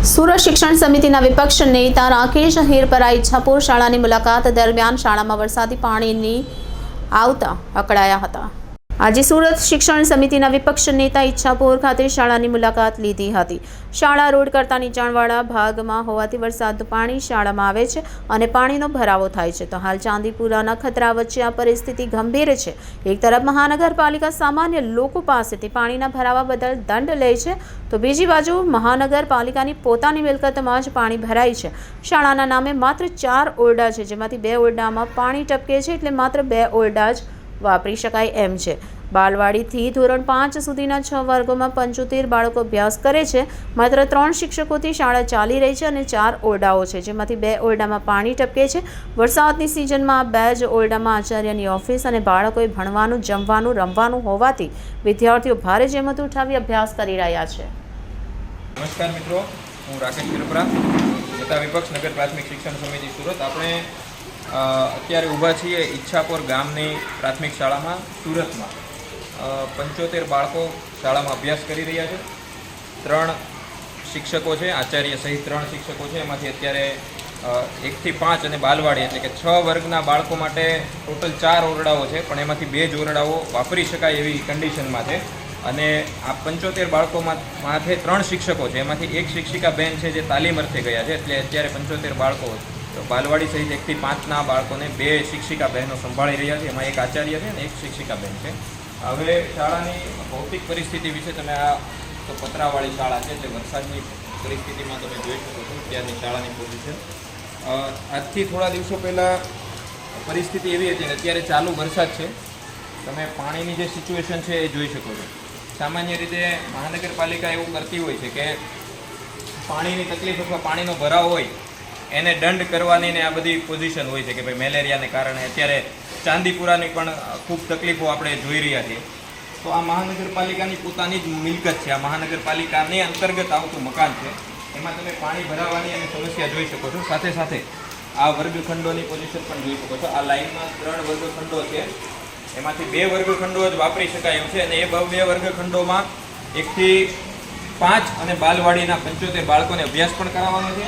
સુરત શિક્ષણ સમિતિના વિપક્ષ નેતા રાકેશ હિરપરા ઈચ્છાપુર શાળાની મુલાકાત દરમિયાન શાળામાં વરસાદી પાણીની આવતા અકળાયા હતા। આજે સુરત શિક્ષણ સમિતિના વિપક્ષ નેતા ઈચ્છાપુર ખાતે શાળાની મુલાકાત લીધી હતી। શાળા રોડ કરતાં નીચાણવાળા ભાગમાં હોવાથી વરસાદનું પાણી શાળામાં આવે છે અને પાણીનો ભરાવો થાય છે। તો હાલ ચાંદીપુરાના ખતરા વચ્ચે આ પરિસ્થિતિ ગંભીર છે। એક તરફ મહાનગરપાલિકા સામાન્ય લોકો પાસેથી પાણીના ભરાવા બદલ દંડ લે છે, તો બીજી બાજુ મહાનગરપાલિકાની પોતાની મિલકતમાં જ પાણી ભરાય છે। શાળાના નામે માત્ર 4 ઓરડા છે, જેમાંથી 2 ઓરડામાં પાણી ટપકે છે, એટલે માત્ર 2 ઓરડા જ વાપરી શકાય એમ છે। બાલવાડીથી ધોરણ 5 સુધીના 6 વર્ગોમાં 75 બાળકો અભ્યાસ કરે છે। માત્ર 3 શિક્ષકોથી શાળા ચાલી રહી છે અને 4 ઓરડાઓ છે, જેમાંથી 2 ઓરડામાં પાણી ટપકે છે। વરસાદની સિઝનમાં આ 2 જ ઓરડામાં આચાર્યની ઓફિસ અને બાળકોએ ભણવાનું, જમવાનું, રમવાનું હોવાથી વિદ્યાર્થીઓ ભારે જહેમત ઉઠાવી અભ્યાસ કરી રહ્યા છે। નમસ્કાર મિત્રો, હું રાકેશ હિરપરા, નેતા વિપક્ષ નગર પ્રાથમિક શિક્ષણ સમિતિ સુરત। આપણે અત્યારે ઊભા છીએ ઈચ્છાપુર ગામની પ્રાથમિક શાળામાં સુરતમાં। 75 બાળકો શાળામાં અભ્યાસ કરી રહ્યા છે। 3 શિક્ષકો છે, આચાર્ય સહિત 3 શિક્ષકો છે। એમાંથી અત્યારે 1 થી 5 અને બાલવાડી એટલે કે 6 વર્ગના બાળકો માટે ટોટલ 4 ઓરડાઓ છે, પણ એમાંથી 2 જ ઓરડાઓ વાપરી શકાય એવી કન્ડિશનમાં છે। અને આ 75 બાળકોમાં 3 શિક્ષકો છે, એમાંથી 1 શિક્ષિકા બેન છે જે તાલીમ અર્થે ગયા છે, એટલે અત્યારે 75 બાળકો બાલવાડી સહિત 1 થી 5ના બાળકોને 2 શિક્ષિકા બહેનો સંભાળી રહ્યા છે। એમાં 1 આચાર્ય છે અને 1 શિક્ષિકા બેન છે। હવે શાળાની ભૌતિક પરિસ્થિતિ વિશે તમે આ તો પતરાવાળી શાળા છે, એટલે વરસાદની પરિસ્થિતિમાં તમે જોઈ શકો છો ત્યારની શાળાની પોઝિશન। આજથી થોડા દિવસો પહેલાં પરિસ્થિતિ એવી હતી ને અત્યારે ચાલુ વરસાદ છે, તમે પાણીની જે સિચ્યુએશન છે એ જોઈ શકો છો। સામાન્ય રીતે મહાનગરપાલિકા એવું કરતી હોય છે કે પાણીની તકલીફ અથવા પાણીનો ભરાવ હોય એને દંડ કરવાની ને આ બધી પોઝિશન હોય છે કે ભાઈ મેલેરિયાને કારણે અત્યારે ચાંદીપુરાની પણ ખૂબ તકલીફો આપણે જોઈ રહ્યા છીએ। તો આ મહાનગરપાલિકાની પોતાની જ મિલકત છે, આ મહાનગરપાલિકાની અંતર્ગત આવતું મકાન છે, એમાં તમે પાણી ભરાવાની અને સમસ્યા જોઈ શકો છો। સાથે સાથે આ વર્ગખંડોની પોઝિશન પણ જોઈ શકો છો। આ લાઇનમાં 3 વર્ગખંડો છે, એમાંથી 2 વર્ગખંડો જ વાપરી શકાય એમ છે, અને એ 2 વર્ગખંડોમાં 1 થી 5 અને બાલવાડીના 75 બાળકોને અભ્યાસ પણ કરાવવાનો છે।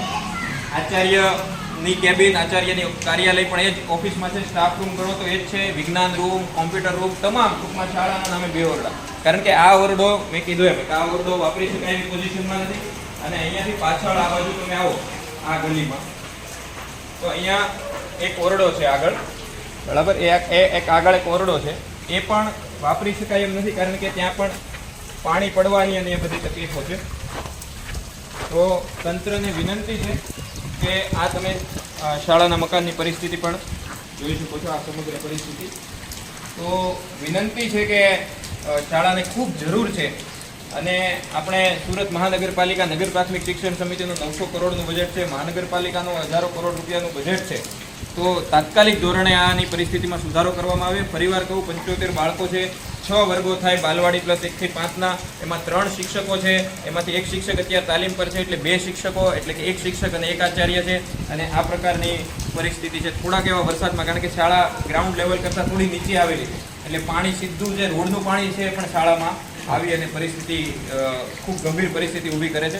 આચાર્યની કેબિન, આચાર્યની કાર્યાલય પણ એ જ ઓફિસમાં છે। સ્ટાફ રૂમ ગણો તો એ જ છે, વિજ્ઞાન રૂમ, કોમ્પ્યુટર રૂમ, તમામ ટૂંકમાં શાળાના નામે 2 ઓરડા। કારણ કે આ ઓરડો મેં કીધું એમ કે આ ઓરડો વાપરી શકાય એવી પોઝિશનમાં નથી। અને અહીંયાથી પાછળ આ બાજુ તમે આવો આ ગલીમાં તો અહીંયા એક ઓરડો છે આગળ, બરાબર, એ એક આગળ એક ઓરડો છે, એ પણ વાપરી શકાય એમ નથી, કારણ કે ત્યાં પણ પાણી પડવાની અને એ બધી તકલીફો છે। તો તંત્રને વિનંતી છે કે આ તમે શાળાના મકાનની પરિસ્થિતિ પણ જોઈ શકો છો, આ સમગ્ર પરિસ્થિતિ। તો વિનંતી છે કે શાળાને ખૂબ જરૂર છે, અને આપણે સુરત મહાનગરપાલિકા નગર પ્રાથમિક શિક્ષણ સમિતિનું 900 કરોડનું બજેટ છે, મહાનગરપાલિકાનું હજારો કરોડ રૂપિયાનું બજેટ છે। તો તાત્કાલિક ધોરણે આની પરિસ્થિતિમાં સુધારો કરવામાં આવે। ફરીવાર કહું, 75 બાળકો છે, 6 વર્ગો થાય, બાલવાડી પ્લસ 1 થી 5ના, એમાં 3 શિક્ષકો છે, એમાંથી 1 શિક્ષક અત્યારે તાલીમ પર છે, એટલે 2 શિક્ષકો, એટલે કે 1 શિક્ષક અને 1 આચાર્ય છે, અને આ પ્રકારની પરિસ્થિતિ છે। થોડાક એવા વરસાદમાં, કારણ કે શાળા ગ્રાઉન્ડ લેવલ કરતાં થોડી નીચે આવેલી છે, એટલે પાણી સીધું જે રોડનું પાણી છે એ પણ શાળામાં આવી અને પરિસ્થિતિ ખૂબ ગંભીર પરિસ્થિતિ ઊભી કરે છે।